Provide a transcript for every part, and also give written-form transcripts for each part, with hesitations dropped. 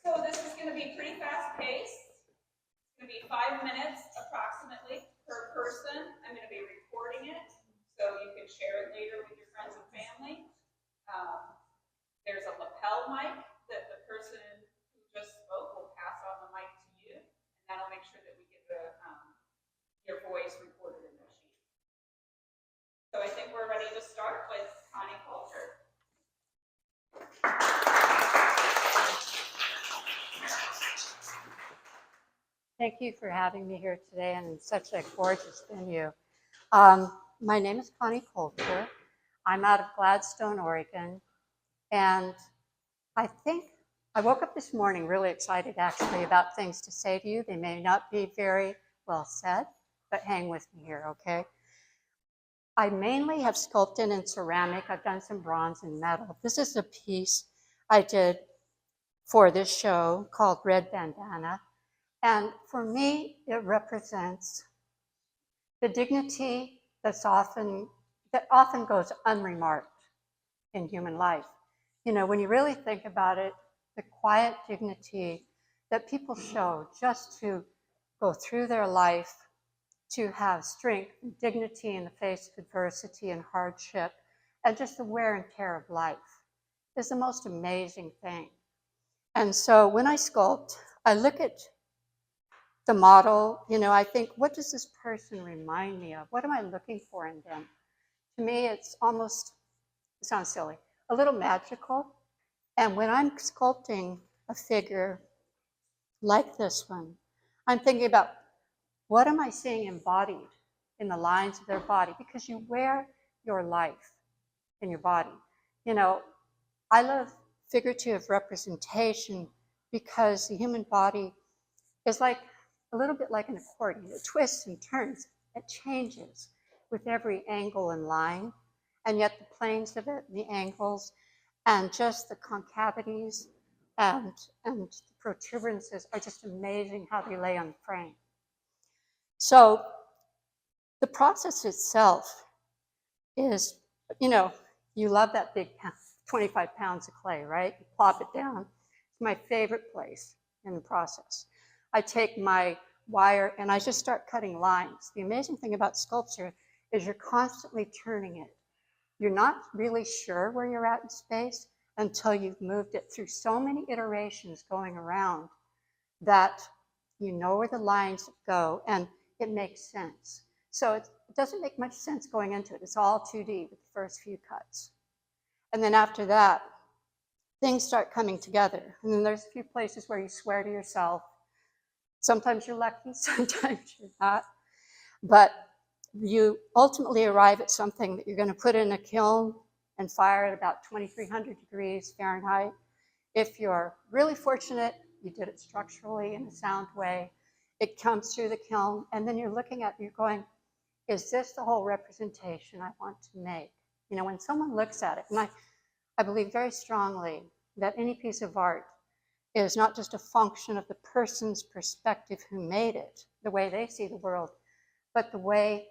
So this is going to be pretty fast paced. It's going to be 5 minutes approximately per person. I'm going to be recording it so you can share it later with your friends and family. There's a lapel mic that the person who just spoke will pass on the mic to you, and that'll make sure that we get your voice recorded in the sheet. So I think we're ready to start with Connie Colter. Thank you for having me here today and in such a gorgeous venue. My name is Connie Colter. I'm out of Gladstone, Oregon. And I think I woke up this morning really excited actually about things to say to you. They may not be very well said, but hang with me here, okay? I mainly have sculpted in ceramic. I've done some bronze and metal. This is a piece I did for this show called Red Bandana. And for me, it represents the dignity that often goes unremarked in human life. You know, when you really think about it, the quiet dignity that people show just to go through their life, to have strength and dignity in the face of adversity and hardship, and just the wear and tear of life is the most amazing thing. And so when I sculpt, I look at the model, you know, I think, what does this person remind me of? What am I looking for in them? To me, it's almost, it sounds silly, a little magical. And when I'm sculpting a figure like this one, I'm thinking about what am I seeing embodied in the lines of their body? Because you wear your life in your body. You know, I love figurative representation because the human body is like a little bit like an accordion. It twists and turns, it changes with every angle and line, and yet the planes of it, the angles, and just the concavities and the protuberances are just amazing how they lay on the frame. So the process itself is, you know, you love that big 25 pounds of clay, right? You plop it down. It's my favorite place in the process. I take my wire and I just start cutting lines. The amazing thing about sculpture is you're constantly turning it. You're not really sure where you're at in space until you've moved it through so many iterations going around that you know where the lines go and it makes sense. So it doesn't make much sense going into it. It's all 2D with the first few cuts. And then after that, things start coming together. And then there's a few places where you swear to yourself. Sometimes you're lucky, sometimes you're not. But you ultimately arrive at something that you're going to put in a kiln and fire at about 2,300 degrees Fahrenheit. If you're really fortunate, you did it structurally in a sound way. It comes through the kiln, and then you're looking at it, you're going, is this the whole representation I want to make? You know, when someone looks at it, and I believe very strongly that any piece of art is not just a function of the person's perspective who made it, the way they see the world, but the way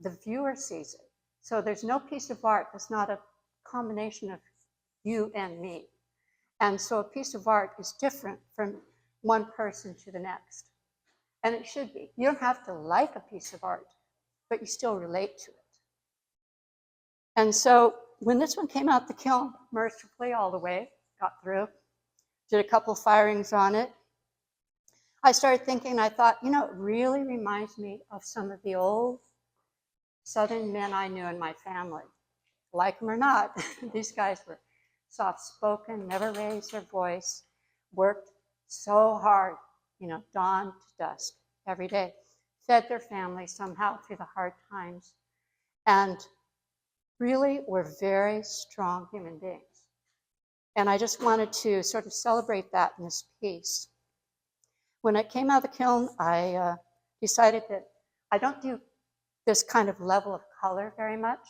the viewer sees it. So there's no piece of art that's not a combination of you and me. And so a piece of art is different from one person to the next. And it should be. You don't have to like a piece of art, but you still relate to it. And so when this one came out the kiln, mercifully all the way, got through, did a couple firings on it, I started thinking, I thought, you know, it really reminds me of some of the old Southern men I knew in my family. Like them or not, these guys were soft-spoken, never raised their voice, worked so hard, you know, dawn to dusk every day, fed their family somehow through the hard times, and really were very strong human beings. And I just wanted to sort of celebrate that in this piece. When it came out of the kiln, I decided that I don't do this kind of level of color very much.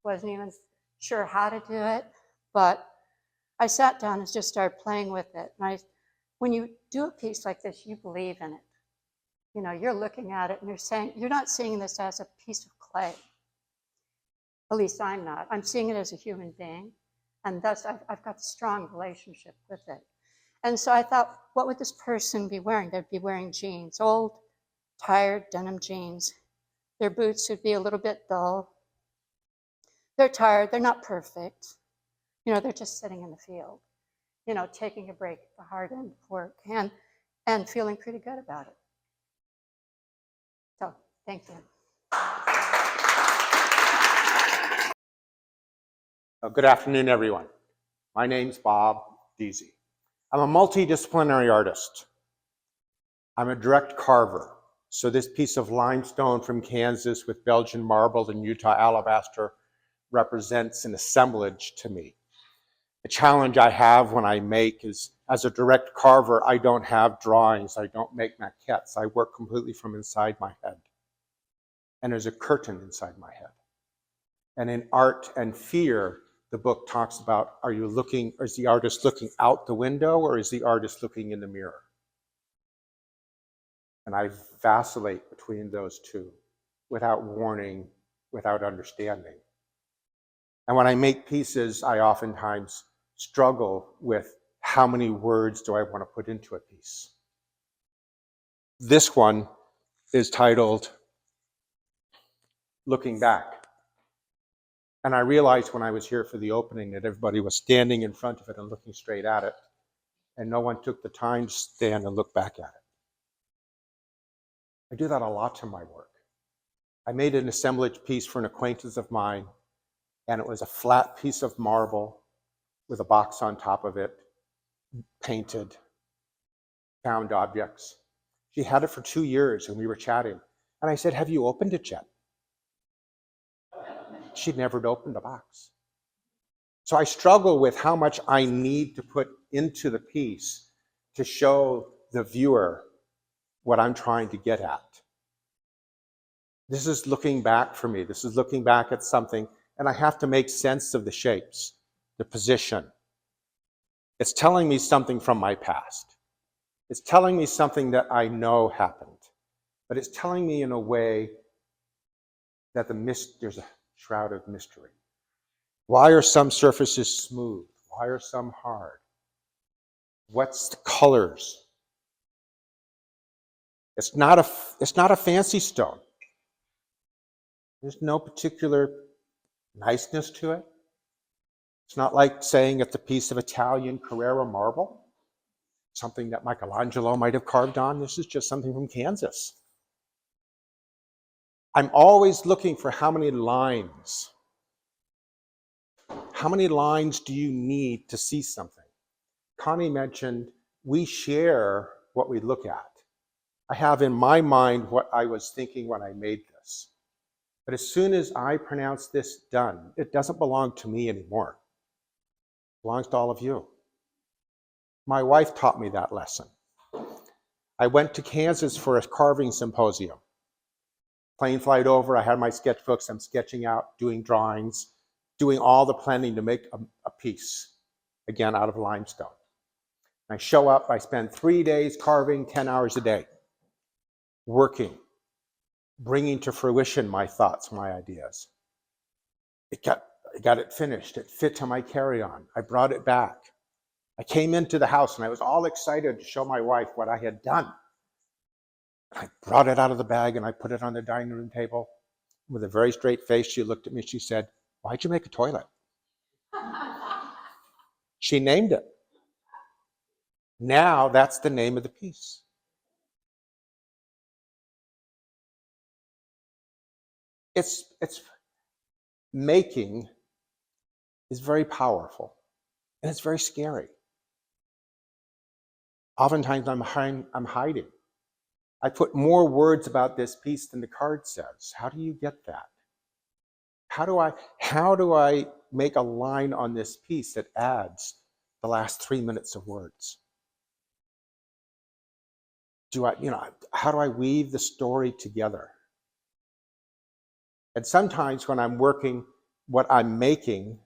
Wasn't even sure how to do it, but I sat down and just started playing with it. And when you do a piece like this, you believe in it. You know, you're looking at it and you're saying, you're not seeing this as a piece of clay. At least I'm not. I'm seeing it as a human being. And thus, I've got a strong relationship with it. And so I thought, what would this person be wearing? They'd be wearing jeans, old, tired denim jeans. Their boots would be a little bit dull. They're tired, they're not perfect. They're just sitting in the field, taking a break at the hard end of work and feeling pretty good about it. So, thank you. Good afternoon, everyone. My name's Bob Deasy. I'm a multidisciplinary artist. I'm a direct carver. So this piece of limestone from Kansas with Belgian marble and Utah alabaster represents an assemblage to me. The challenge I have when I make is, as a direct carver, I don't have drawings, I don't make maquettes. I work completely from inside my head. And there's a curtain inside my head. And in Art and Fear, the book talks about, is the artist looking out the window or is the artist looking in the mirror? And I vacillate between those two without warning, without understanding. And when I make pieces, I oftentimes struggle with how many words do I want to put into a piece. This one is titled Looking Back. And I realized when I was here for the opening that everybody was standing in front of it and looking straight at it, and no one took the time to stand and look back at it. I do that a lot to my work. I made an assemblage piece for an acquaintance of mine, and it was a flat piece of marble with a box on top of it, painted, found objects. She had it for 2 years, and we were chatting. And I said, have you opened it yet? She'd never opened a box. So I struggle with how much I need to put into the piece to show the viewer what I'm trying to get at. This is looking back for me. This is looking back at something, and I have to make sense of the shapes, the position. It's telling me something from my past. It's telling me something that I know happened, but it's telling me in a way that there's a shroud of mystery. Why are some surfaces smooth? Why are some hard? What's the colors? It's not a fancy stone. There's no particular niceness to it. It's not like saying it's a piece of Italian Carrara marble, something that Michelangelo might have carved on. This is just something from Kansas. I'm always looking for how many lines. How many lines do you need to see something? Connie mentioned we share what we look at. I have in my mind what I was thinking when I made this. But as soon as I pronounce this done, it doesn't belong to me anymore. It belongs to all of you. My wife taught me that lesson. I went to Kansas for a carving symposium. Plane flight over, I had my sketchbooks, I'm sketching out, doing drawings, doing all the planning to make a piece, again, out of limestone. I show up, I spend 3 days carving, 10 hours a day, working, bringing to fruition my thoughts, my ideas. I got it finished, it fit to my carry-on, I brought it back. I came into the house and I was all excited to show my wife what I had done. I brought it out of the bag and I put it on the dining room table. With a very straight face, she looked at me, she said, "Why'd you make a toilet?" She named it. Now that's the name of the piece. It's making is very powerful and it's very scary. Oftentimes I'm hiding. I put more words about this piece than the card says. How do you get that? How do I make a line on this piece that adds the last 3 minutes of words? How do I weave the story together? And sometimes when I'm working, what I'm making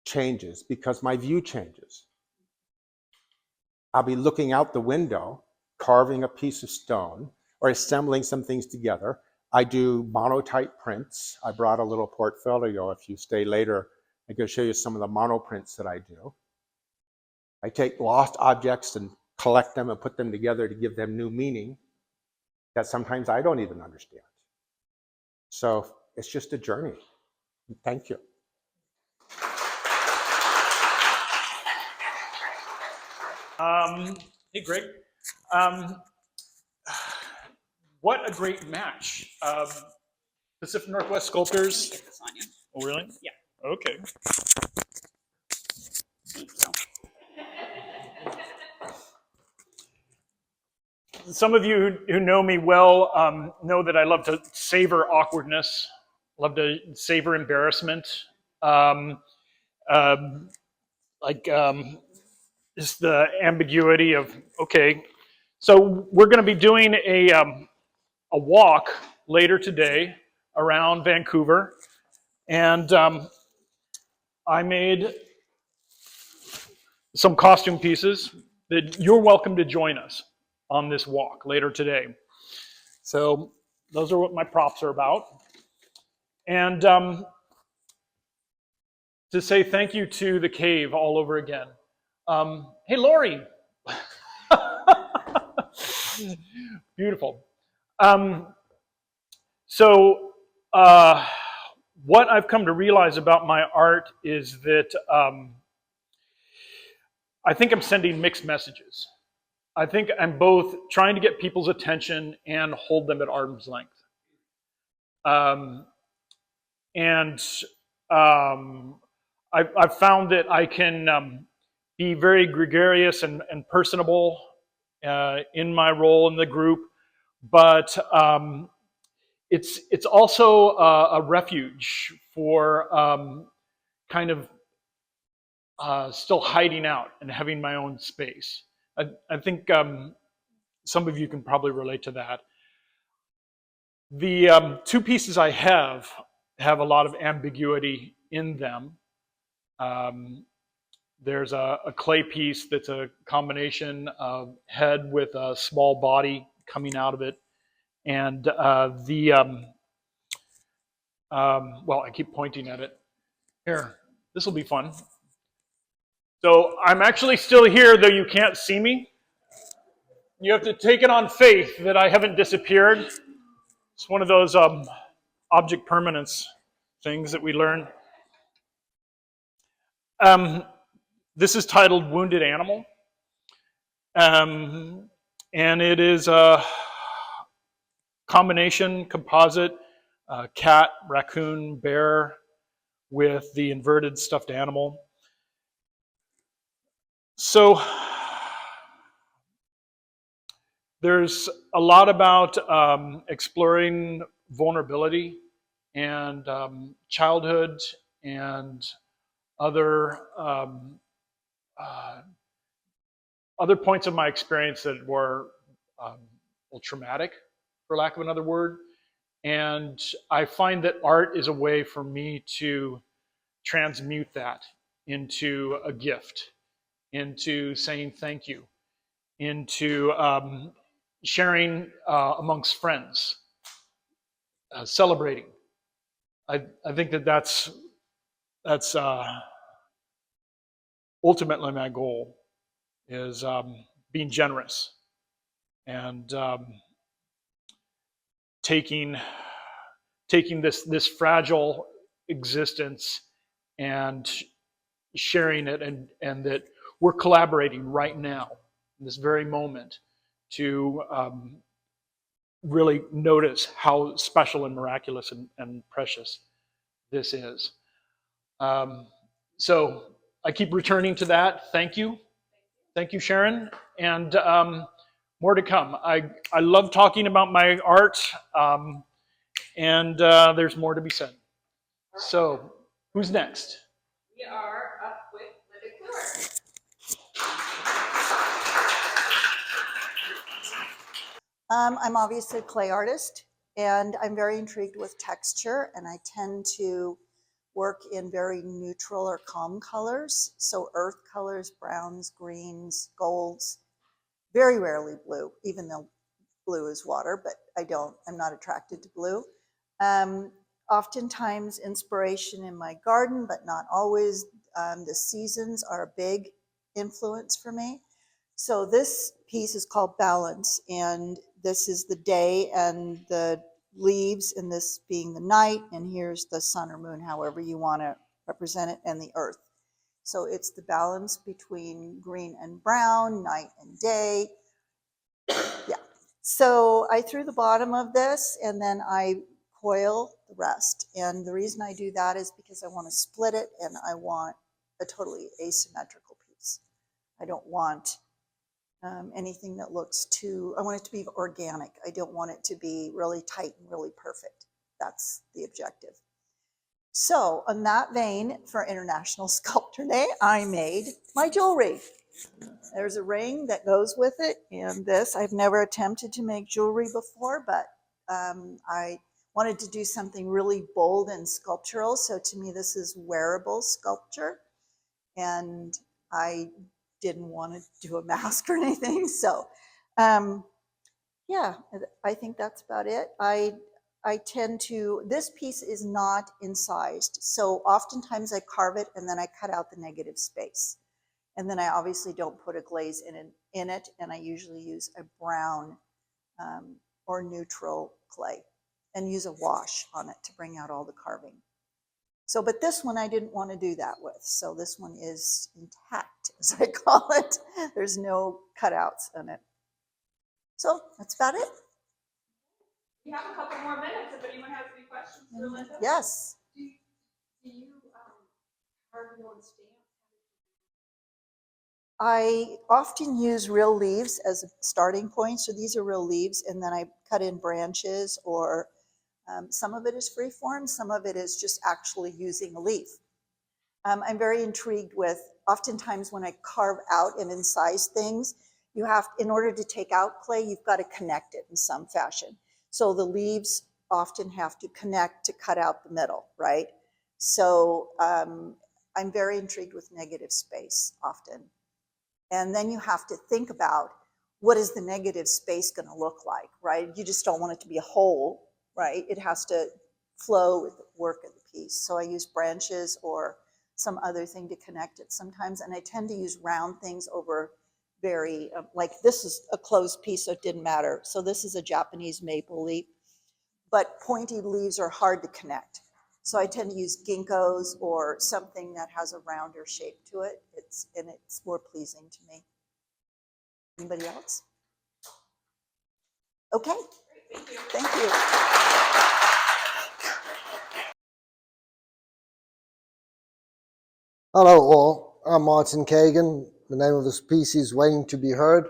changes because my view changes. I'll be looking out the window, carving a piece of stone, or assembling some things together. I do monotype prints. I brought a little portfolio. If you stay later, I can show you some of the mono prints that I do. I take lost objects and collect them and put them together to give them new meaning that sometimes I don't even understand. So it's just a journey. Thank you. Hey, Greg. What a great match. Pacific Northwest Sculptors. Get this on you. Oh, really? Yeah. Okay. Thank you. Some of you who know me well know that I love to savor awkwardness, love to savor embarrassment, just the ambiguity of, okay. So we're going to be doing a walk later today around Vancouver, and I made some costume pieces that you're welcome to join us on this walk later today. So those are what my props are about. And to say thank you to the cave all over again. Hey, Lori. Beautiful. So what I've come to realize about my art is that I think I'm sending mixed messages. I think I'm both trying to get people's attention and hold them at arm's length. I've found that I can be very gregarious and personable in my role in the group, but it's also a refuge for kind of still hiding out and having my own space. I think some of you can probably relate to that. The two pieces I have a lot of ambiguity in them. There's a clay piece that's a combination of head with a small body coming out of it. And well, I keep pointing at it. Here, this will be fun. So I'm actually still here, though you can't see me. You have to take it on faith that I haven't disappeared. It's one of those object permanence things that we learn. This is titled Wounded Animal. And it is a combination, composite, cat, raccoon, bear with the inverted stuffed animal. So there's a lot about exploring vulnerability and childhood and other points of my experience that were well, traumatic, for lack of another word. And I find that art is a way for me to transmute that into a gift, into saying thank you, into sharing amongst friends, celebrating. I think that's ultimately my goal, is being generous and taking this fragile existence and sharing it, and that we're collaborating right now in this very moment to really notice how special and miraculous and precious this is. So I keep returning to that. Thank you, Sharon, and more to come. I love talking about my art, and there's more to be said. So who's next? We are up with Kliewer. I'm obviously a clay artist, and I'm very intrigued with texture, and I tend to work in very neutral or calm colors. So earth colors, browns, greens, golds, very rarely blue, even though blue is water, but I'm not attracted to blue. Oftentimes inspiration in my garden, but not always. The seasons are a big influence for me. So this piece is called Balance, and this is the day and the leaves, and this being the night, and here's the sun or moon, however you want to represent it, and the earth. So it's the balance between green and brown, night and day. Yeah. So I threw the bottom of this, and then I coil the rest. And the reason I do that is because I want to split it, and I want a totally asymmetrical piece. I don't want anything that looks too, I want it to be organic. I don't want it to be really tight and really perfect. That's the objective. So on that vein, for International Sculptor Day, I made my jewelry. There's a ring that goes with it, and this, I've never attempted to make jewelry before, but I wanted to do something really bold and sculptural. So to me, this is wearable sculpture, and I didn't want to do a mask or anything. So yeah, I think that's about it. I tend to, this piece is not incised. So oftentimes I carve it and then I cut out the negative space. And then I obviously don't put a glaze in it, and I usually use a brown or neutral clay and use a wash on it to bring out all the carving. So, but this one I didn't want to do that with. So this one is intact, as I call it. There's no cutouts in it. So that's about it. We have a couple more minutes if anyone has any questions for Linda. Yes. Do you carve your own stamp? I often use real leaves as a starting point. So these are real leaves, and then I cut in branches, or some of it is free form, some of it is just actually using a leaf. I'm very intrigued with, oftentimes when I carve out and incise things, you have, in order to take out clay, you've got to connect it in some fashion. So the leaves often have to connect to cut out the middle, right? So I'm very intrigued with negative space often. And then you have to think about, what is the negative space going to look like, right? You just don't want it to be a hole, right? It has to flow with the work of the piece. So I use branches or some other thing to connect it sometimes. And I tend to use round things over very, like this is a closed piece, so it didn't matter. So this is a Japanese maple leaf, but pointy leaves are hard to connect. So I tend to use ginkgos or something that has a rounder shape to it. It's more pleasing to me. Anybody else? Okay. Great, thank you. Thank you. Hello all, I'm Martin Kagan. The name of this piece is Waiting to be Heard.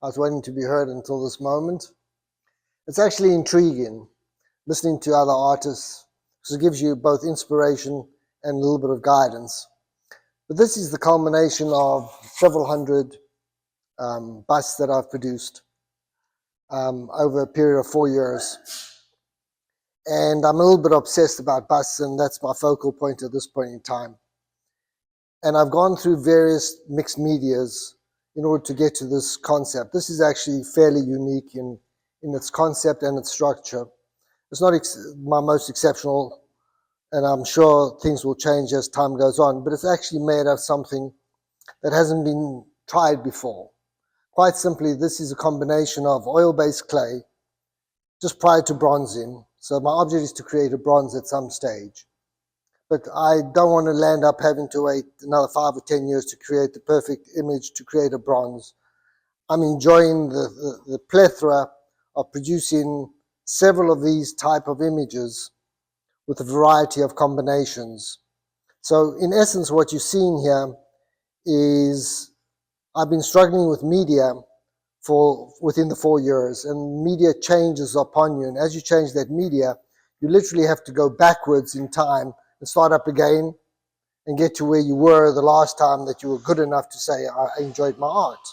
I was waiting to be heard until this moment. It's actually intriguing listening to other artists, because it gives you both inspiration and a little bit of guidance. But this is the culmination of several hundred busts that I've produced over a period of 4 years. And I'm a little bit obsessed about busts, and that's my focal point at this point in time. And I've gone through various mixed medias in order to get to this concept. This is actually fairly unique in its concept and its structure. It's not my most exceptional, and I'm sure things will change as time goes on, but it's actually made of something that hasn't been tried before. Quite simply, this is a combination of oil-based clay, just prior to bronzing. So my object is to create a bronze at some stage. But I don't want to land up having to wait another 5 or 10 years to create the perfect image to create a bronze. I'm enjoying the plethora of producing several of these type of images with a variety of combinations. So in essence, what you're seeing here is I've been struggling with media within the 4 years, and media changes upon you. And as you change that media, you literally have to go backwards in time and start up again and get to where you were the last time that you were good enough to say, I enjoyed my art.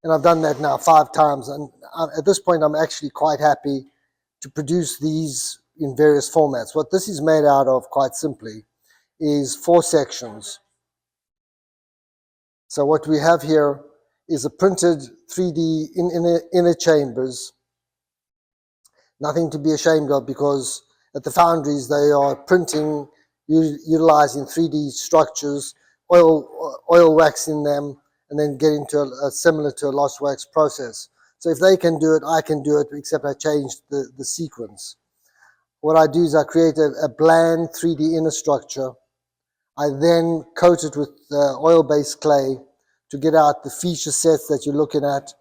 And I've done that now 5 times. And at this point, I'm actually quite happy to produce these in various formats. What this is made out of, quite simply, is 4 sections. So what we have here is a printed 3D inner chambers. Nothing to be ashamed of, because at the foundries they are printing, utilizing 3D structures oil waxing them, and then get into a similar to a lost wax process. So if they can do it, I can do it, except I changed the sequence. What I do is I create a bland 3D inner structure. I then coat it with oil-based clay to get out the feature sets that you're looking at,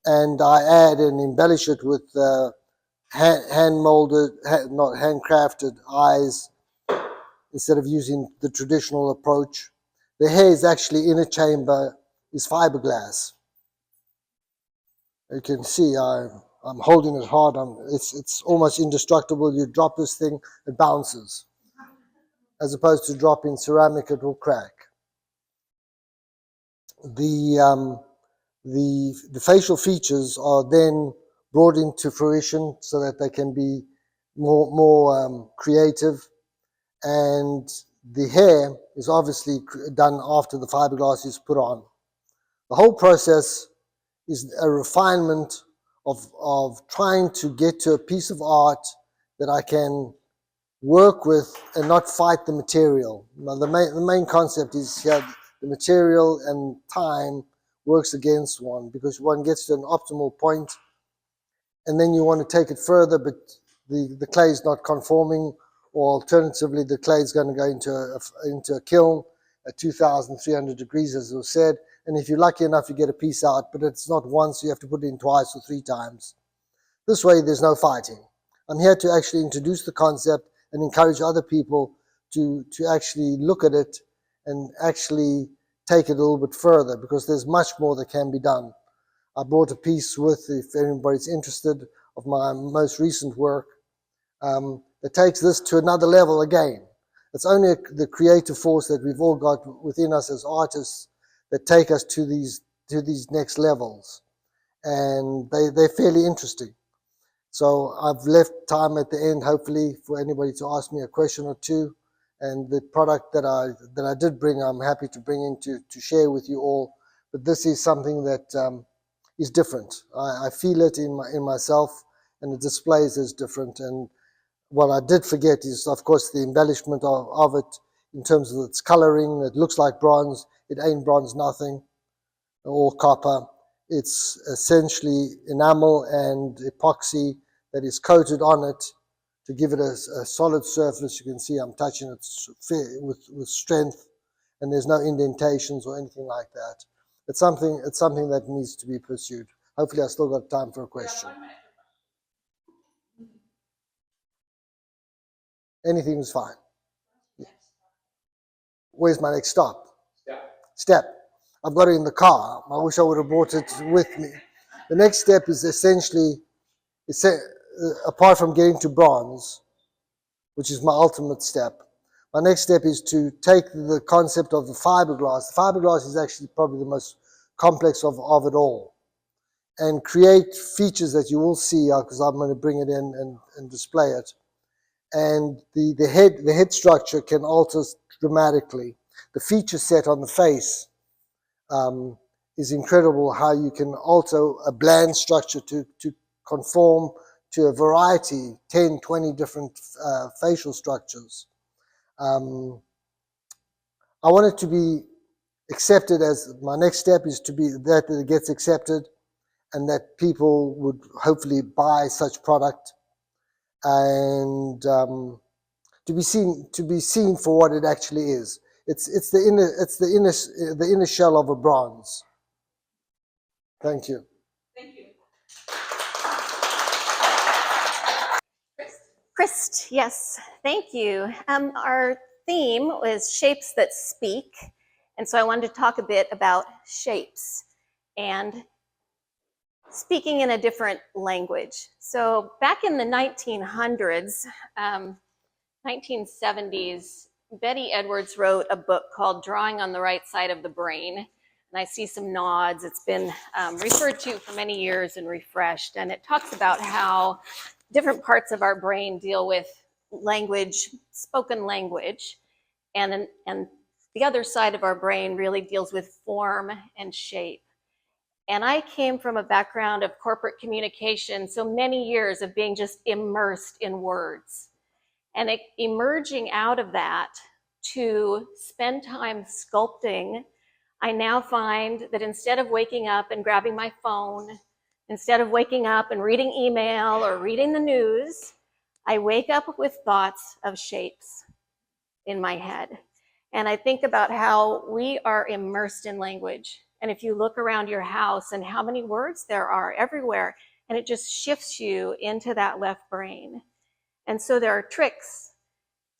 and I add and embellish it with hand-molded, not handcrafted eyes, instead of using the traditional approach. The hair is actually inner chamber, is fiberglass. You can see I'm holding it hard. It's almost indestructible. You drop this thing, it bounces. As opposed to dropping ceramic, it will crack. The facial features are then brought into fruition so that they can be more creative. And the hair is obviously done after the fiberglass is put on. The whole process is a refinement of trying to get to a piece of art that I can work with and not fight the material. Now, the main concept is here, the material and time works against one, because one gets to an optimal point and then you want to take it further, but the clay is not conforming, or alternatively the clay is going to go into a kiln at 2,300 degrees, as was said, and if you're lucky enough you get a piece out, but it's not once, you have to put it in twice or 3 times. This way there's no fighting. I'm here to actually introduce the concept and encourage other people to actually look at it and actually take it a little bit further, because there's much more that can be done. I brought a piece with, if anybody's interested, of my most recent work that takes this to another level again. It's only the creative force that we've all got within us as artists that take us to these next levels, and they're fairly interesting. So I've left time at the end, hopefully, for anybody to ask me a question or two. And the product that I did bring, I'm happy to bring in to share with you all. But this is something that is different. I feel it in myself, and the displays is different. And what I did forget is, of course, the embellishment of it in terms of its coloring. It looks like bronze. It ain't bronze, nothing, or copper. It's essentially enamel and epoxy that is coated on it to give it a solid surface. You can see I'm touching it with strength, and there's no indentations or anything like that. It's something that needs to be pursued. Hopefully I still got time for a question. Anything is fine. Where's my next stop? Step. I've got it in the car. I wish I would have brought it with me. The next step is essentially, apart from getting to bronze, which is my ultimate step, my next step is to take the concept of the fiberglass. The fiberglass is actually probably the most complex of it all, and create features that you will see, because I'm going to bring it in and display it. And the head structure can alter dramatically. The feature set on the face is incredible, how you can alter a bland structure to conform to a variety, 10, 20 different facial structures. I want it to be accepted as, my next step is to be that it gets accepted, and that people would hopefully buy such product, and to be seen for what it actually is. It's the inner shell of a bronze. Thank you. Thank you. Crist, yes, thank you. Our theme was shapes that speak, and so I wanted to talk a bit about shapes and speaking in a different language. So back in the 1900s, 1970s, Betty Edwards wrote a book called Drawing on the Right Side of the Brain. And I see some nods. It's been referred to for many years and refreshed. And it talks about how different parts of our brain deal with language, spoken language. And the other side of our brain really deals with form and shape. And I came from a background of corporate communication, so many years of being just immersed in words. And emerging out of that to spend time sculpting, I now find that instead of waking up and grabbing my phone, instead of waking up and reading email or reading the news, I wake up with thoughts of shapes in my head. And I think about how we are immersed in language. And if you look around your house and how many words there are everywhere, and it just shifts you into that left brain. And so there are tricks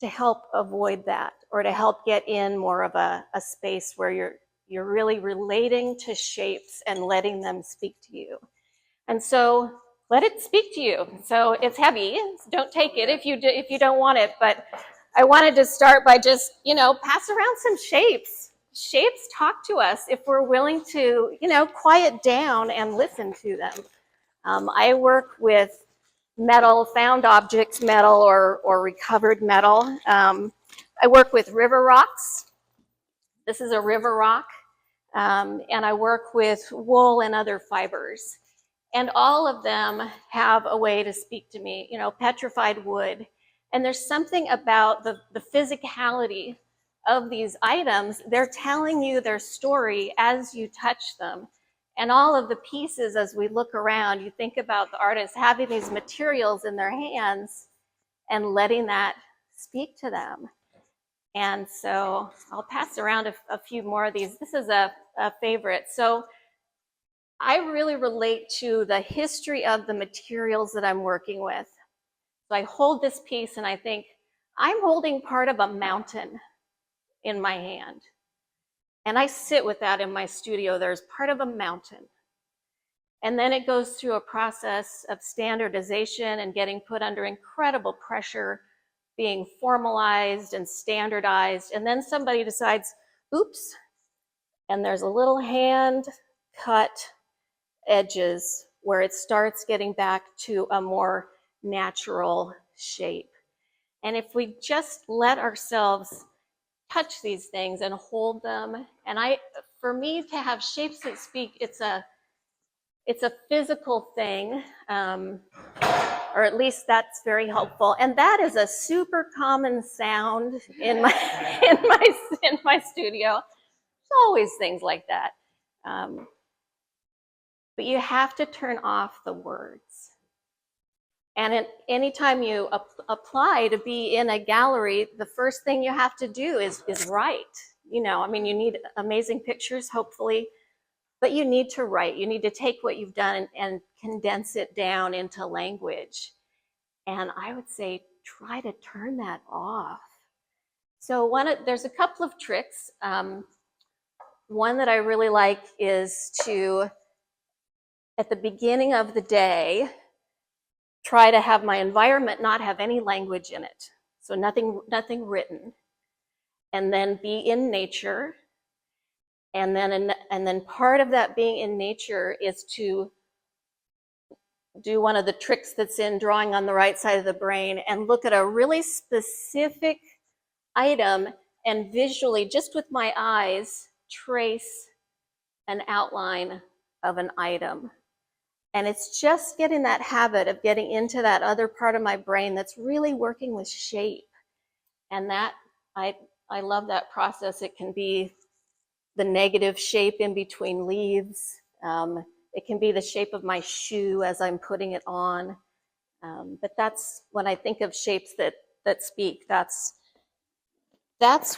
to help avoid that, or to help get in more of a space where you're really relating to shapes and letting them speak to you. And so let it speak to you. So it's heavy. So don't take it if you don't want it. But I wanted to start by just, pass around some shapes. Shapes talk to us if we're willing to, quiet down and listen to them. I work with metal, found objects metal or recovered metal. I work with river rocks. This is a river rock. And I work with wool and other fibers. And all of them have a way to speak to me, petrified wood. And there's something about the physicality of these items. They're telling you their story as you touch them. And all of the pieces, as we look around, you think about the artists having these materials in their hands and letting that speak to them. And so I'll pass around a few more of these. This is a favorite. So I really relate to the history of the materials that I'm working with. So I hold this piece and I think, I'm holding part of a mountain in my hand. And I sit with that in my studio. There's part of a mountain. And then it goes through a process of standardization and getting put under incredible pressure, being formalized and standardized. And then somebody decides, oops, and there's a little hand cut edges where it starts getting back to a more natural shape. And if we just let ourselves touch these things and hold them, and for me to have shapes that speak, it's a physical thing, or at least that's very helpful. And that is a super common sound in my studio. There's always things like that. But you have to turn off the words. And anytime you apply to be in a gallery, the first thing you have to do is write. You need amazing pictures, hopefully, but you need to write. You need to take what you've done and condense it down into language. And I would say, try to turn that off. So there's a couple of tricks. One that I really like is to, at the beginning of the day, try to have my environment not have any language in it. So nothing written. And then be in nature. And then part of that being in nature is to do one of the tricks that's in Drawing on the Right Side of the Brain and look at a really specific item and visually, just with my eyes, trace an outline of an item. And it's just getting that habit of getting into that other part of my brain that's really working with shape. And that, I love that process. It can be the negative shape in between leaves. It can be the shape of my shoe as I'm putting it on. But that's, when I think of shapes that speak, that's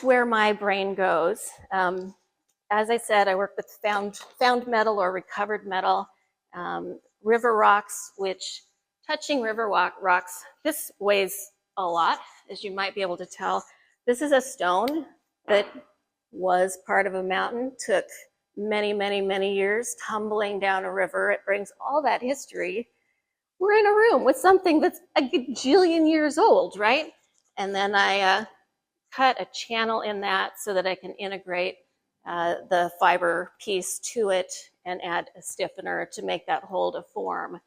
where my brain goes. As I said, I work with found metal or recovered metal. River rocks, which touching river rocks, this weighs a lot, as you might be able to tell. This is a stone that was part of a mountain, took many, many, many years tumbling down a river. It brings all that history. We're in a room with something that's a gajillion years old, right? And then I cut a channel in that so that I can integrate the fiber piece to it and add a stiffener to make that hold a form.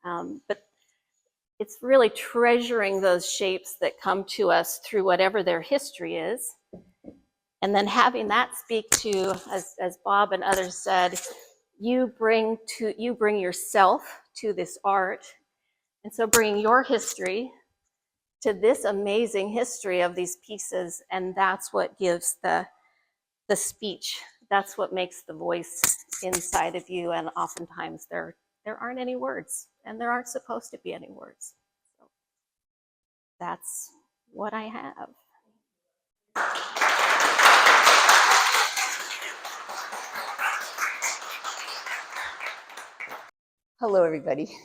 But it's really treasuring those shapes that come to us through whatever their history is. And then having that speak to, as Bob and others said, you bring yourself to this art. And so bringing your history to this amazing history of these pieces, and that's what gives the speech. That's what makes the voice inside of you, and oftentimes there aren't any words, and there aren't supposed to be any words. So that's what I have. Hello, everybody.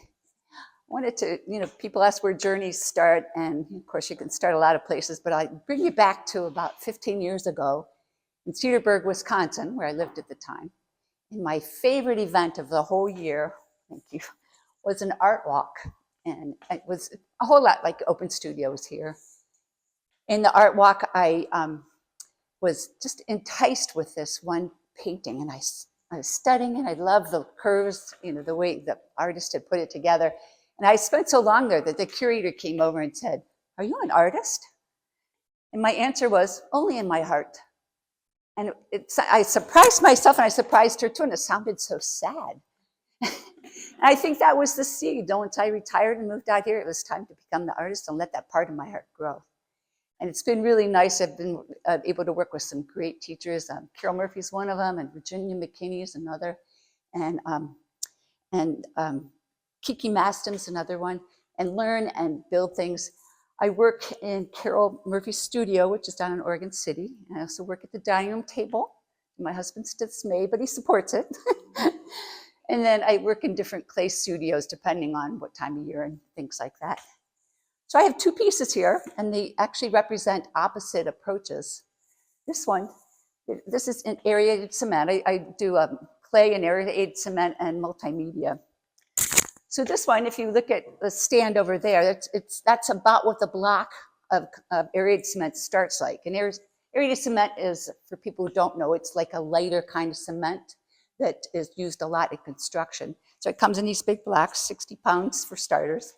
I wanted to, people ask where journeys start, and of course you can start a lot of places, but I bring you back to about 15 years ago in Cedarburg, Wisconsin, where I lived at the time. And my favorite event of the whole year, thank you, was an art walk. And it was a whole lot like Open Studios here. In the art walk, I was just enticed with this one painting, and I was studying it. I loved the curves, the way the artist had put it together. And I spent so long there that the curator came over and said, "Are you an artist?" And my answer was, "Only in my heart." And I surprised myself, and I surprised her too, and it sounded so sad. I think that was the seed. Once I retired and moved out here, it was time to become the artist and let that part of my heart grow. And it's been really nice. I've been able to work with some great teachers. Carol Murphy's one of them, and Virginia McKinney's another, and Kiki Maston's another one, and learn and build things. I work in Carol Murphy's studio, which is down in Oregon City. And I also work at the dining room table. My husband's dismay, but he supports it. And then I work in different clay studios, depending on what time of year and things like that. So I have two pieces here, and they actually represent opposite approaches. This one, this is an aerated cement. I do clay and aerated cement and multimedia. So this one, if you look at the stand over there, that's about what the block of aerated cement starts like. And aerated cement is, for people who don't know, it's like a lighter kind of cement that is used a lot in construction. So it comes in these big blocks, 60 pounds for starters.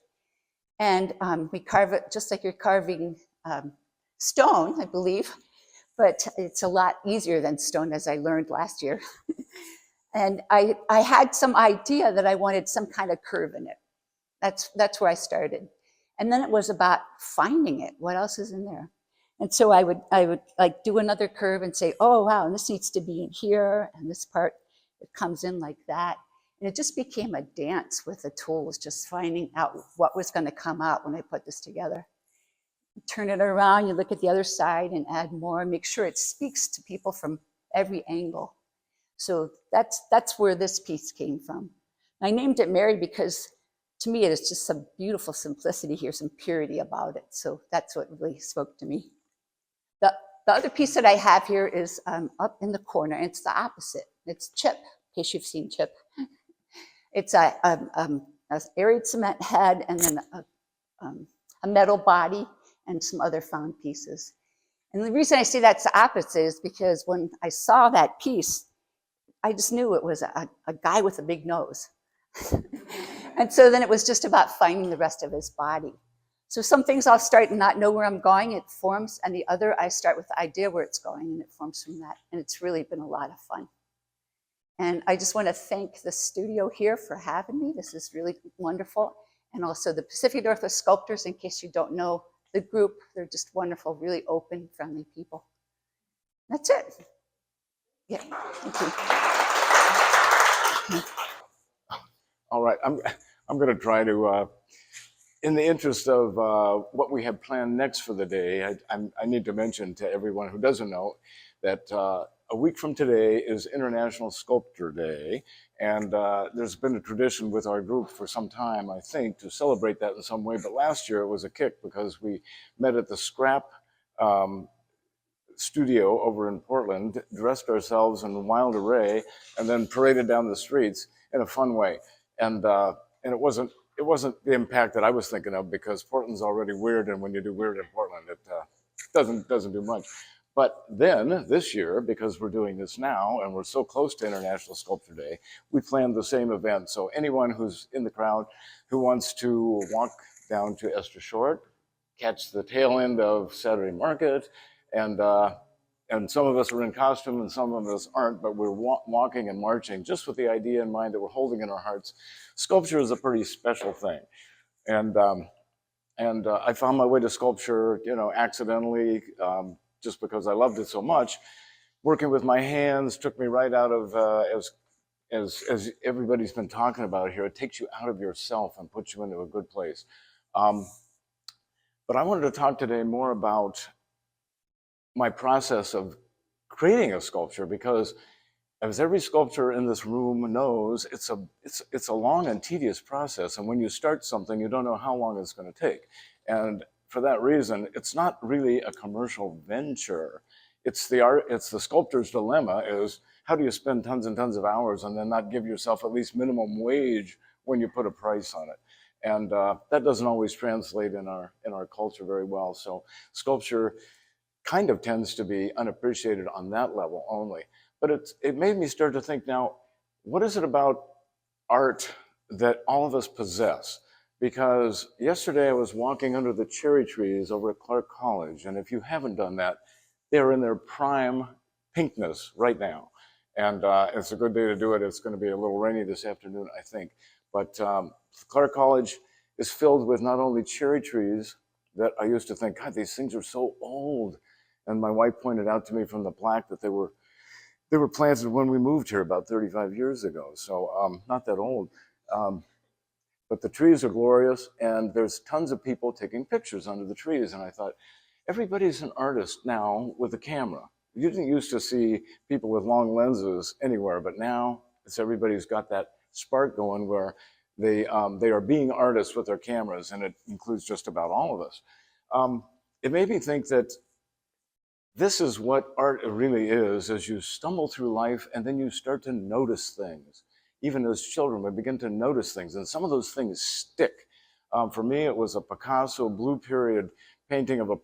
And we carve it just like you're carving stone, I believe, but it's a lot easier than stone, as I learned last year. And I had some idea that I wanted some kind of curve in it. That's where I started. And then it was about finding it. What else is in there? And so I would like do another curve and say, oh, wow, and this needs to be in here, and this part, it comes in like that. And it just became a dance with the tools, just finding out what was going to come out when I put this together. You turn it around, you look at the other side and add more, make sure it speaks to people from every angle. So that's where this piece came from. I named it Mary because to me, it is just some beautiful simplicity here, some purity about it. So that's what really spoke to me. The other piece that I have here is up in the corner, and it's the opposite. It's Chip, in case you've seen Chip. It's a aerated cement head, and then a metal body, and some other found pieces. And the reason I say that's the opposite is because when I saw that piece, I just knew it was a guy with a big nose. And so then it was just about finding the rest of his body. So some things I'll start and not know where I'm going, it forms, and the other I start with the idea where it's going, and it forms from that. And it's really been a lot of fun. And I just want to thank the studio here for having me. This is really wonderful. And also the Pacific Northwest Sculptors, in case you don't know the group, they're just wonderful, really open, friendly people. That's it. Yeah, thank you. All right, I'm going to try to, in the interest of what we have planned next for the day, I need to mention to everyone who doesn't know that a week from today is International Sculptor Day, and there's been a tradition with our group for some time, I think, to celebrate that in some way. But last year it was a kick because we met at the Scrap studio over in Portland, dressed ourselves in wild array, and then paraded down the streets in a fun way. And it wasn't the impact that I was thinking of, because Portland's already weird, and when you do weird in Portland, it doesn't do much. But then this year, because we're doing this now and we're so close to International Sculptor Day, we planned the same event. So anyone who's in the crowd who wants to walk down to Esther Short, catch the tail end of Saturday Market, and some of us are in costume and some of us aren't, but we're walking and marching just with the idea in mind that we're holding in our hearts. Sculpture is a pretty special thing. And And I found my way to sculpture, accidentally, just because I loved it so much. Working with my hands took me right out of, as everybody's been talking about here, it takes you out of yourself and puts you into a good place. But I wanted to talk today more about my process of creating a sculpture, because as every sculptor in this room knows, it's a long and tedious process. And when you start something, you don't know how long it's going to take. And for that reason, it's not really a commercial venture. It's the sculptor's dilemma is, how do you spend tons and tons of hours and then not give yourself at least minimum wage when you put a price on it? And that doesn't always translate in our culture very well. So sculpture kind of tends to be unappreciated on that level only. But it made me start to think, now, what is it about art that all of us possess? Because yesterday I was walking under the cherry trees over at Clark College, and if you haven't done that, they're in their prime pinkness right now. And it's a good day to do it. It's going to be a little rainy this afternoon, I think. But Clark College is filled with not only cherry trees that I used to think, God, these things are so old. And my wife pointed out to me from the plaque that they were planted when we moved here about 35 years ago. So not that old. But the trees are glorious, and there's tons of people taking pictures under the trees. And I thought, everybody's an artist now with a camera. You didn't used to see people with long lenses anywhere, but now everybody's got that spark going where they are being artists with their cameras, and it includes just about all of us. It made me think that this is what art really is, as you stumble through life and then you start to notice things. Even as children, we begin to notice things, and some of those things stick. For me, it was a Picasso Blue Period painting of a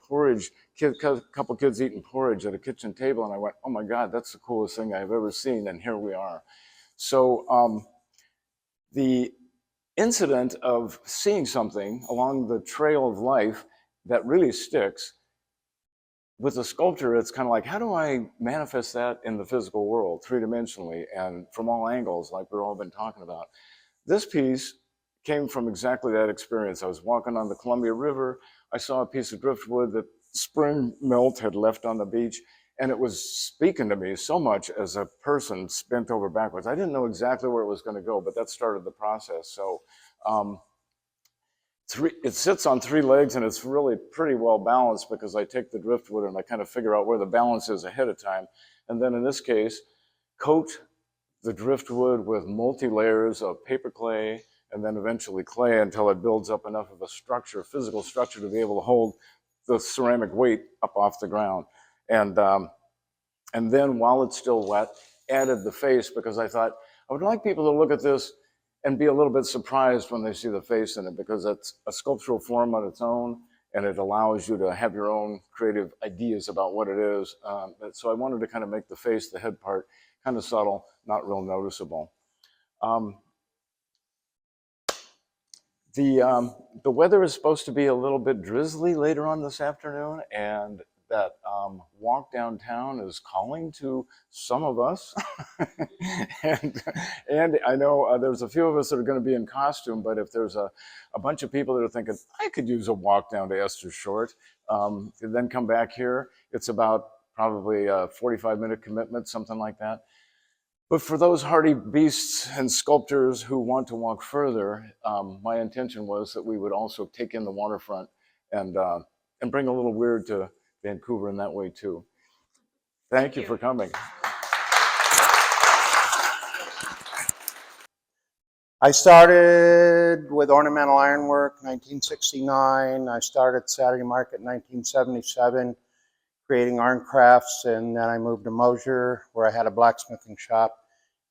couple kids eating porridge at a kitchen table, and I went, oh my God, that's the coolest thing I've ever seen, and here we are. So the incident of seeing something along the trail of life that really sticks, with a sculpture, it's kind of like, how do I manifest that in the physical world, three-dimensionally and from all angles, like we've all been talking about? This piece came from exactly that experience. I was walking on the Columbia River. I saw a piece of driftwood that spring melt had left on the beach, and it was speaking to me so much as a person bent over backwards. I didn't know exactly where it was going to go, but that started the process. So it sits on three legs, and it's really pretty well balanced because I take the driftwood and I kind of figure out where the balance is ahead of time. And then in this case, coat the driftwood with multi-layers of paper clay and then eventually clay until it builds up enough of a structure, physical structure, to be able to hold the ceramic weight up off the ground. And then while it's still wet, added the face, because I thought I would like people to look at this and be a little bit surprised when they see the face in it, because it's a sculptural form on its own, and it allows you to have your own creative ideas about what it is. So I wanted to kind of make the face, the head part, kind of subtle, not real noticeable. The weather is supposed to be a little bit drizzly later on this afternoon, and that walk downtown is calling to some of us. and I know there's a few of us that are going to be in costume, but if there's a bunch of people that are thinking, I could use a walk down to Esther Short, and then come back here, it's about probably a 45-minute commitment, something like that. But for those hardy beasts and sculptors who want to walk further, my intention was that we would also take in the waterfront and bring a little weird to Vancouver in that way too. Thank you for coming. I started with ornamental ironwork, 1969. I started Saturday Market in 1977, creating iron crafts, and then I moved to Mosier, where I had a blacksmithing shop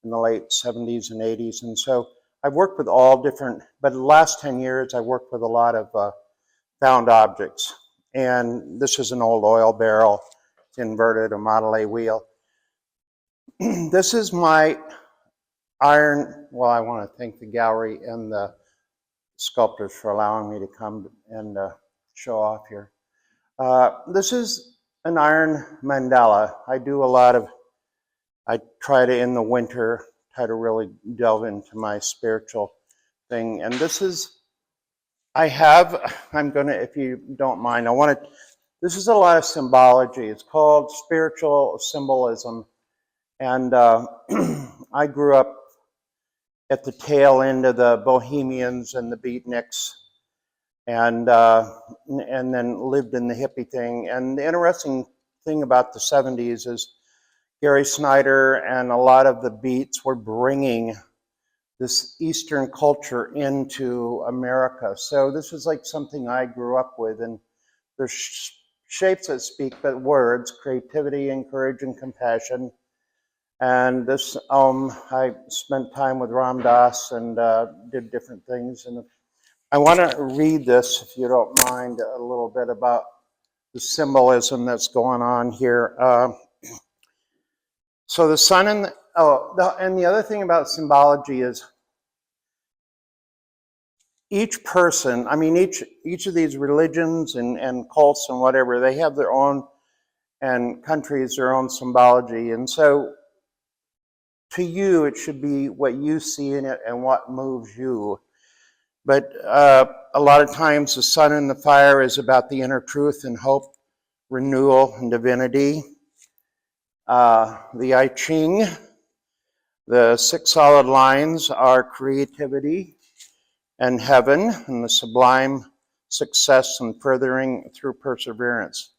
in the late 70s and 80s. And so I've worked with all different, but the last 10 years I worked with a lot of found objects. And this is an old oil barrel. It's inverted, a Model A wheel. This is my iron. Well, I want to thank the gallery and the sculptors for allowing me to come and show off here. This is an iron mandala. I do a lot of, I try to, in the winter, try to really delve into my spiritual thing. And this is I'm gonna, if you don't mind, this is a lot of symbology. It's called spiritual symbolism. And I grew up at the tail end of the Bohemians and the Beatniks, and then lived in the hippie thing. And the interesting thing about the 70s is Gary Snyder and a lot of the Beats were bringing this Eastern culture into America. So this is like something I grew up with, and there's shapes that speak but words: creativity, and courage, and compassion. And this, I spent time with Ram Dass and did different things. And I want to read this, if you don't mind, a little bit about the symbolism that's going on here. So the sun and and the other thing about symbology is each person, I mean, each of these religions and cults and whatever, they have their own, and countries their own symbology. And so to you, it should be what you see in it and what moves you. But a lot of times the sun and the fire is about the inner truth and hope, renewal, and divinity. The I Ching, the 6 solid lines, are creativity and heaven, and the sublime success and furthering through perseverance.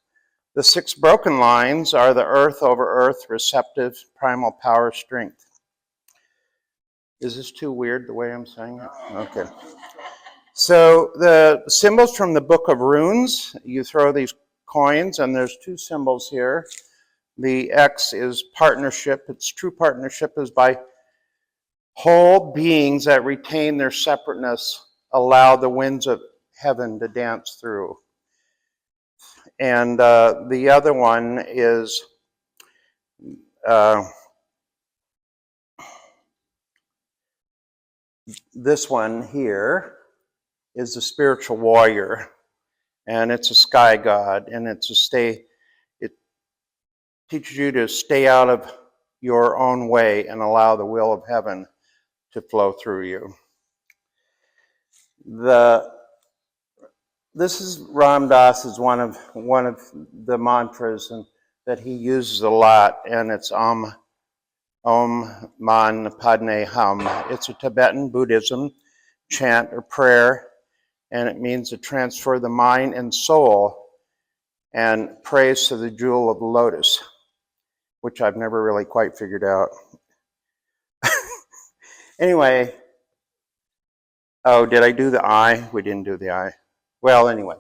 The 6 broken lines are the earth over earth, receptive, primal power, strength. Is this too weird the way I'm saying it? Okay. So the symbols from the Book of Runes, you throw these coins, and there's 2 symbols here. The X is partnership. Its true partnership is by whole beings that retain their separateness, allow the winds of heaven to dance through. And the other one is this one here is the spiritual warrior, and it's a sky god, and it teaches you to stay out of your own way and allow the will of heaven to flow through you. This is Ram Dass's one of the mantras that he uses a lot, and it's Om Man Padme Hum. It's a Tibetan Buddhism chant or prayer, and it means to transfer the mind and soul and praise to the jewel of the lotus, which I've never really quite figured out. Anyway, oh, did I do the eye? We didn't do the eye. Well, anyway,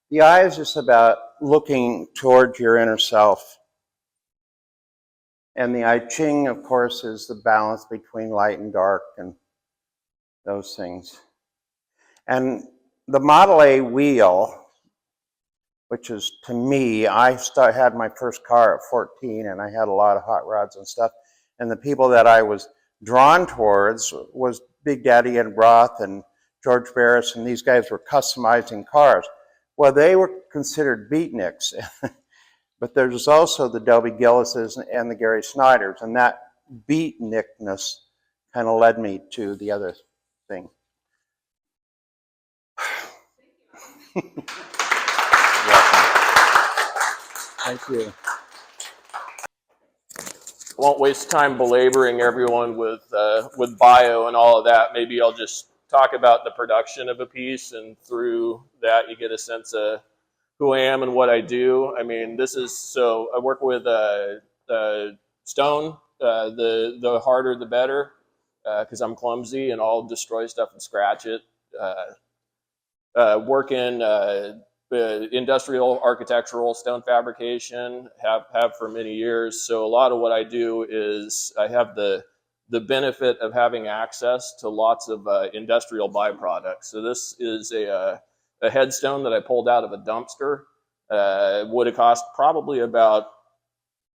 the eye is just about looking towards your inner self. And the I Ching, of course, is the balance between light and dark and those things. And the Model A wheel, which is, to me, I had my first car at 14, and I had a lot of hot rods and stuff. And the people that I was drawn towards was Big Daddy Ed Roth and George Barris, and these guys were customizing cars. Well, they were considered beatniks, but there's also the Delby Gillises and the Gary Snyders, and that beatnikness kind of led me to the other thing. Thank you. Won't waste time belaboring everyone with bio and all of that. Maybe I'll just talk about the production of a piece, and through that you get a sense of who I am and what I do. I mean, so I work with stone. The harder the better, because I'm clumsy and I'll destroy stuff and scratch it. Work in industrial architectural stone fabrication, have for many years. So a lot of what I do is I have the benefit of having access to lots of industrial byproducts. So this is a headstone that I pulled out of a dumpster. Would have cost probably about,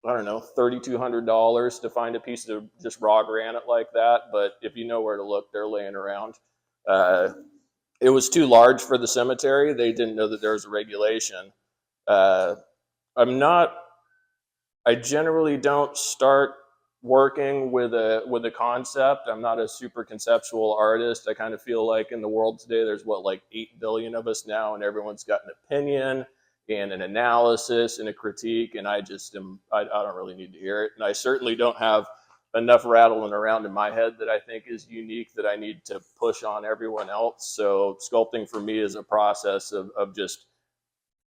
I don't know, $3,200 to find a piece of just raw granite like that. But if you know where to look, they're laying around. It was too large for the cemetery. They didn't know that there was a regulation. I generally don't start working with a concept. I'm not a super conceptual artist. I kind of feel like in the world today, there's like 8 billion of us now, and everyone's got an opinion and an analysis and a critique, and I don't really need to hear it. And I certainly don't have enough rattling around in my head that I think is unique that I need to push on everyone else. So sculpting for me is a process of just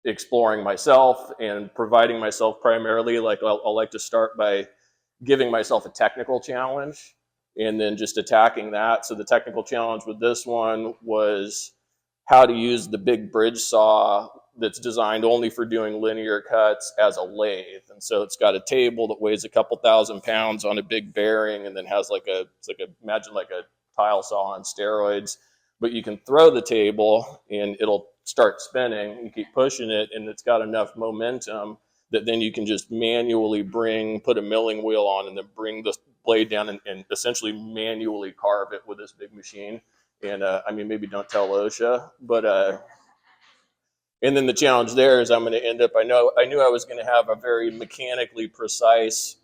exploring myself and providing myself primarily. Like I'll like to start by giving myself a technical challenge and then just attacking that. So the technical challenge with this one was how to use the big bridge saw that's designed only for doing linear cuts as a lathe. And so it's got a table that weighs a couple thousand pounds on a big bearing, and then has imagine like a tile saw on steroids. But you can throw the table and it'll start spinning. You keep pushing it, and it's got enough momentum that then you can just manually put a milling wheel on and then bring the blade down and essentially manually carve it with this big machine. And I mean, maybe don't tell OSHA, but and then the challenge there is I'm going to end up, I knew I was going to have a very mechanically precise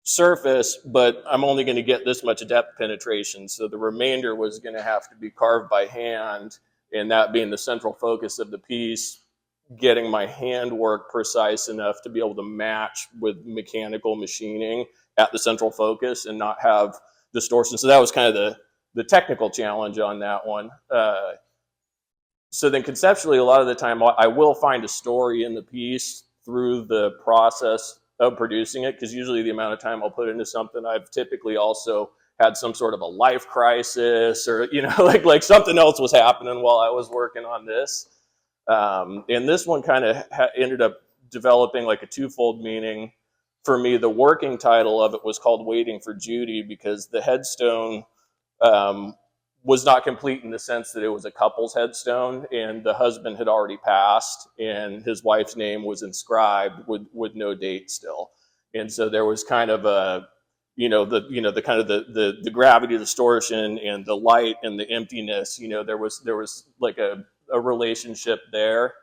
surface, but I'm only going to get this much depth penetration. So the remainder was going to have to be carved by hand, and that being the central focus of the piece, getting my handwork precise enough to be able to match with mechanical machining at the central focus and not have distortion. So that was kind of the technical challenge on that one. So then conceptually, a lot of the time, I will find a story in the piece through the process of producing it, because usually the amount of time I'll put into something, I've typically also had some sort of a life crisis, or, like something else was happening while I was working on this. And this one kind of ended up developing like a twofold meaning. For me, the working title of it was called Waiting for Judy, because the headstone was not complete in the sense that it was a couple's headstone, and the husband had already passed and his wife's name was inscribed with no date still. And so there was kind of the gravity distortion and the light and the emptiness, there was like a relationship there.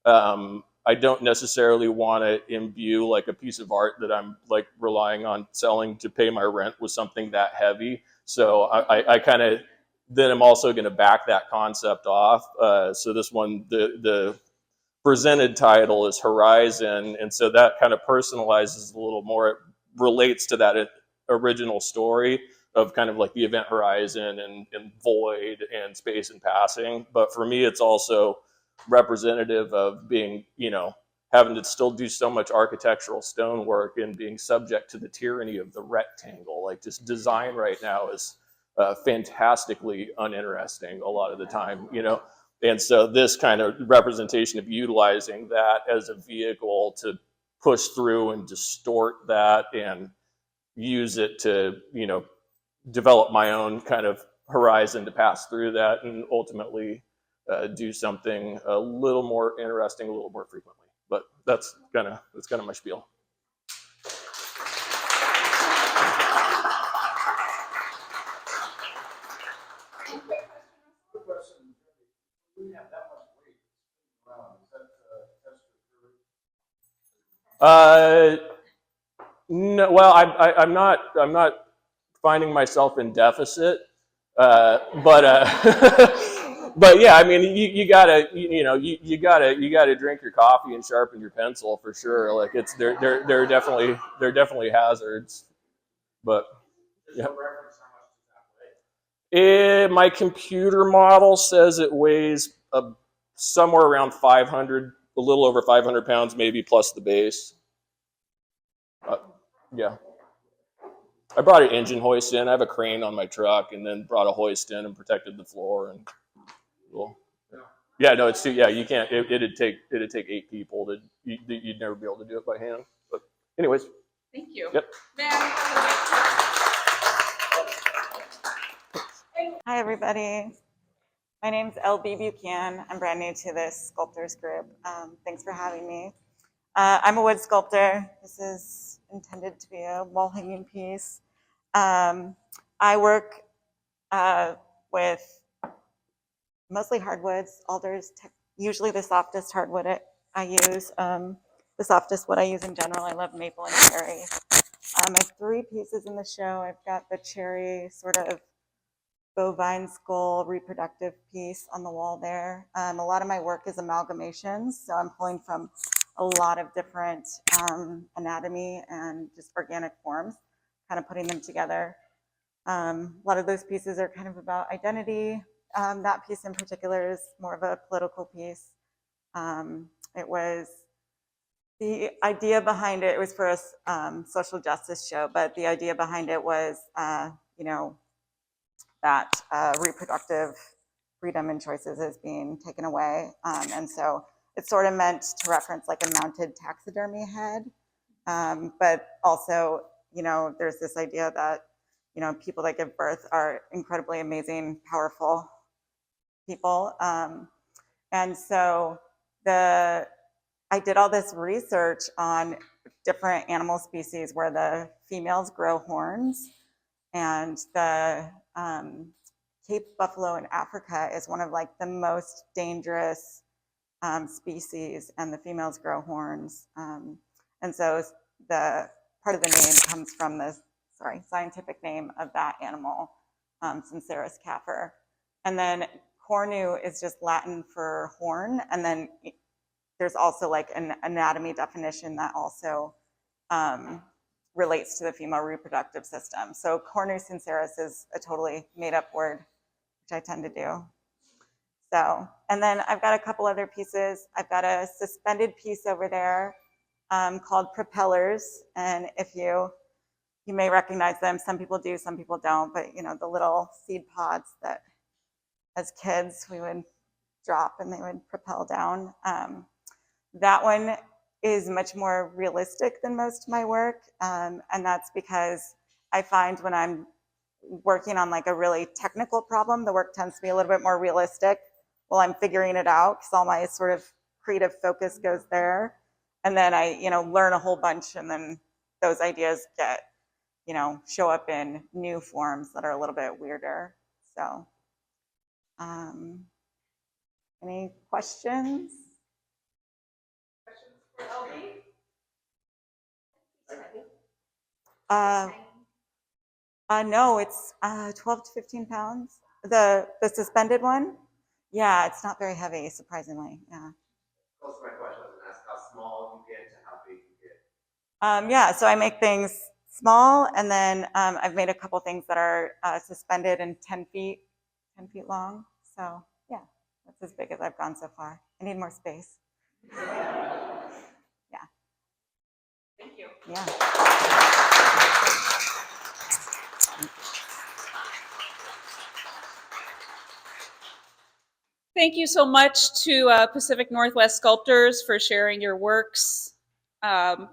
I don't necessarily want to imbue like a piece of art that I'm like relying on selling to pay my rent with something that heavy. So I kind of, then I'm also going to back that concept off. So this one, the presented title is Horizon. And so that kind of personalizes a little more. It relates to that original story of kind of like the event horizon and void and space and passing. But for me, it's also representative of being, having to still do so much architectural stonework and being subject to the tyranny of the rectangle. Like, just design right now is fantastically uninteresting a lot of the time, And so this kind of representation of utilizing that as a vehicle to push through and distort that and use it to, develop my own kind of horizon to pass through that and ultimately do something a little more interesting, a little more frequently. But that's kind of my spiel. No, well, I'm not finding myself in deficit, but but yeah, I mean, you gotta drink your coffee and sharpen your pencil for sure. Like, there are definitely hazards, but yeah. My computer model says it weighs somewhere around 500, a little over 500 pounds, maybe, plus the base. Yeah. I brought an engine hoist in. I have a crane on my truck, and then brought a hoist in and protected the floor. And cool. Yeah, no, it's too. Yeah, you can't. It'd take 8 people. You'd never be able to do it by hand. But anyways. Thank you. Yep. Hi, everybody. My name's LB Buchan. I'm brand new to this sculptors group. Thanks for having me. I'm a wood sculptor. This is intended to be a wall-hanging piece. I work with mostly hardwoods, alders, usually the softest hardwood I use. The softest wood I use in general. I love maple and cherry. I have 3 pieces in the show. I've got the cherry sort of bovine skull reproductive piece on the wall there. A lot of my work is amalgamations, so I'm pulling from a lot of different anatomy and just organic forms, kind of putting them together. A lot of those pieces are kind of about identity. That piece in particular is more of a political piece. It was, the idea behind it was for a social justice show, but the idea behind it was, you know, that reproductive freedom and choices is being taken away. And so it's sort of meant to reference like a mounted taxidermy head. But also, you know, there's this idea that, you know, people that give birth are incredibly amazing, powerful people. And so I did all this research on different animal species where the females grow horns, and the Cape buffalo in Africa is one of like the most dangerous species, and the females grow horns. And so the part of the name comes from the scientific name of that animal, Sincerus caffer. And then cornu is just Latin for horn, and then there's also like an anatomy definition that also relates to the female reproductive system. So cornu sincerus is a totally made up word, which I tend to do. So, and then I've got a couple other pieces. I've got a suspended piece over there called propellers. And if you may recognize them, some people do, some people don't, but you know, the little seed pods that as kids we would drop and they would propel down. That one is much more realistic than most of my work. And that's because I find when I'm working on like a really technical problem, the work tends to be a little bit more realistic while I'm figuring it out, because all my sort of creative focus goes there. And then I, you know, learn a whole bunch, and then those ideas get, you know, show up in new forms that are a little bit weirder. So, any questions? No, it's 12 to 15 pounds. The suspended one? Yeah, it's not very heavy, surprisingly. Yeah. Close to my question, I was going to ask how small you get to how big you get. Yeah, so I make things small, and then I've made a couple things that are suspended and 10 feet long. So yeah, that's as big as I've gone so far. I need more space. Yeah. Thank you. Yeah. Thank you so much to Pacific Northwest Sculptors for sharing your works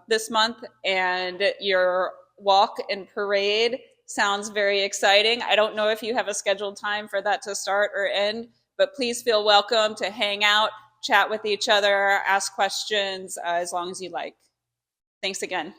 this month, and your walk and parade sounds very exciting. I don't know if you have a scheduled time for that to start or end, but please feel welcome to hang out, chat with each other, ask questions as long as you like. Thanks again.